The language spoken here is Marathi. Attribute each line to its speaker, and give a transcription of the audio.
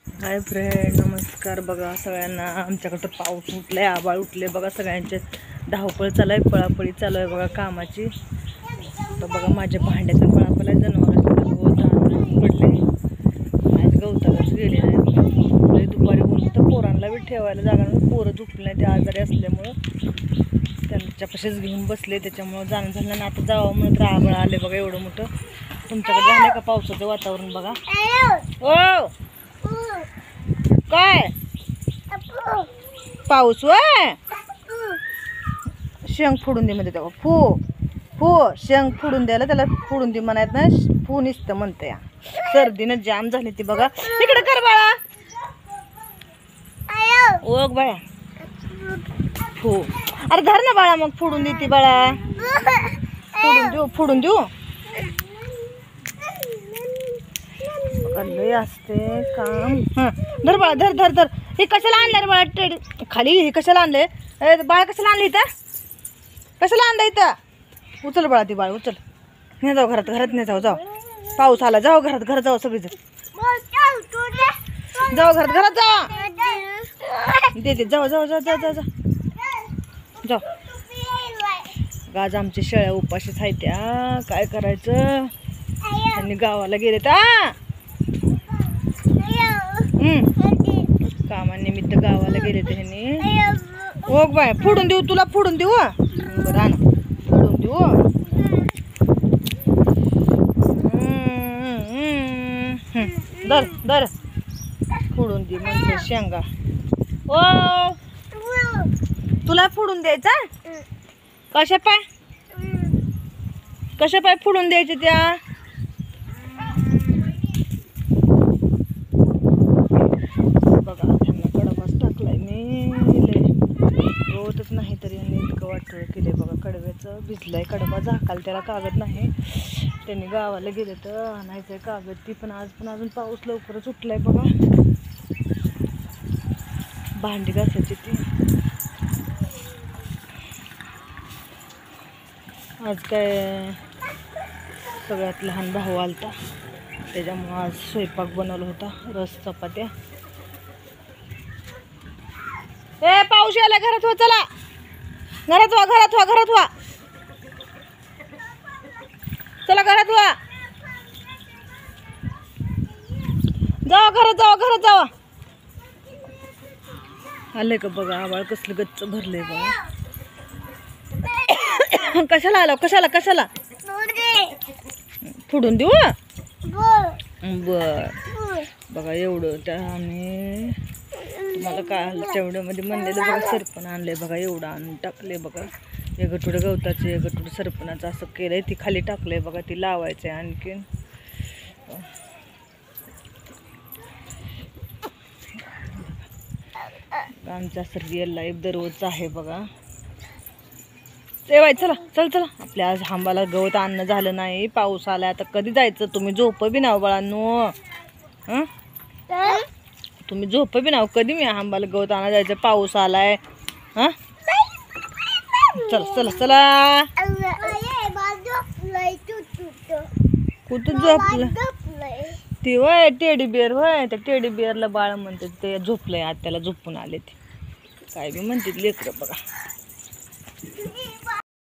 Speaker 1: हाय फ्रेंड, नमस्कार. बघा सगळ्यांना, आमच्याकडं पाऊस उठलाय, आभाळ उठले बघा. सगळ्यांचे धावपळ चालू आहे, पळापळी चालू आहे बघा कामाची. तर बघा माझ्या भांड्याचा पळापळ आहे, जनावरांचं गवत पडले. आज गवतालाच गेले नाही. दुपारी ऊन तर पोरांना बी ठेवायला जागा नाही, पोरं झोपले नाही, ते आजारी असल्यामुळं त्यांच्यापाशीच घेऊन बसले. त्याच्यामुळं जाणं झालं नाही. आता जावं म्हणून तर आभाळ आले बघा एवढं मोठं. तुमच्याकडे झालं का पावसाचं वातावरण? बघा हो काय पाऊस वय शेंग फोडून दे म्हणते तेव्हा. फू शेंग फोडून द्यायला त्याला फोडून दे म्हणायत ना, फू निसतं म्हणते. या सर्दीनं जाम झाली ती बघा. इकडे कर बाळा, ओग बाळा फू. अरे धर ना बाळा, मग फोडून देते बाळा. फोडून देऊ लय असते काम. धर बाळा, धर धर धर. हे कशाला आणलं रे बाळा? टेडी खाली हे कशाला आणले बाळा? कशाला आणलं इथं? कशाला आणलं इथं? उचल बाळा ती, बाळ उचल. नाही जाऊ घरात, नाही जाऊ. जाऊ पाऊस आला, जाऊ घरात जाऊ सगळीजण. जाऊ घरात जाऊ. दे जाऊ जाऊ जाऊ जाऊ जाऊ जाऊ. गाज आमच्या शेळ्या उपाशीच आहेत त्या, काय करायचं. त्यांनी गावाला गेले तर कामानिमित्त गावाला गेले ते ह्यांनी. हो बाय, फोडून देऊ तुला, फोडून देऊ. बरं ना, फोडून देऊ. दर दर फोडून दे म्हणजे शेंगा. ओ तुला फोडून द्यायचा? कशा पाय फोडून द्यायचे त्या? बघा त्यांना कडवाच टाकलाय मी. रोजच नाही तरी यांनी इतकं वाटोळ केले बघा. कडव्याचं भिजलाय कडवा, झाकाल त्याला कागद नाही. त्यांनी गावाला गेले तर आणायचंय कागद. ती पण आज पण अजून पाऊस लवकरच उठलाय बघा. भांडी घासायची ती. आज काय सगळ्यात लहान भाऊ आलता, त्याच्यामुळं आज स्वयंपाक बनवला होता, रस चपात्या. ए पाऊस यायला, घरात हो. चला घरात व्हा. चला घरात व्हा. घरात जावा. आलंय का बघा आवाळ, कसलं गच्च भरलंय बघा. कशाला आलो? कशाला फोडून देऊ? बर बघा एवढं त्या आम्ही तुम्हाला काय तेवढ्यामध्ये म्हणलेलं बघा. सरपण आणलंय बघा, एवढं आणून टाकले बघा. एक गठुडं गवताचं, एक गठुडं सरपणाचं असं केलंय. ती खाली टाकलंय बघा, ती लावायचं आहे आणखीन. आमचं असं रिअल लाईफ दररोजचं आहे बघा. तेव्हा चला आपल्या आज आंबाला गवत आणणं झालं नाही. पाऊस आला, आता कधी जायचं? तुम्ही झोप बी नाव बाळांनो. तुम्ही झोप बी नाव. कधी मी आंबाला गवत आणा जायचं? पाऊस आलाय. चला कुठं झोपलं? ती वय टेडी बिअर होय, त्या टेडी बिअरला बाळ म्हणते ते झोपलंय. आज त्याला झोपून आले ते, काय बी म्हणते लेकरं बघा.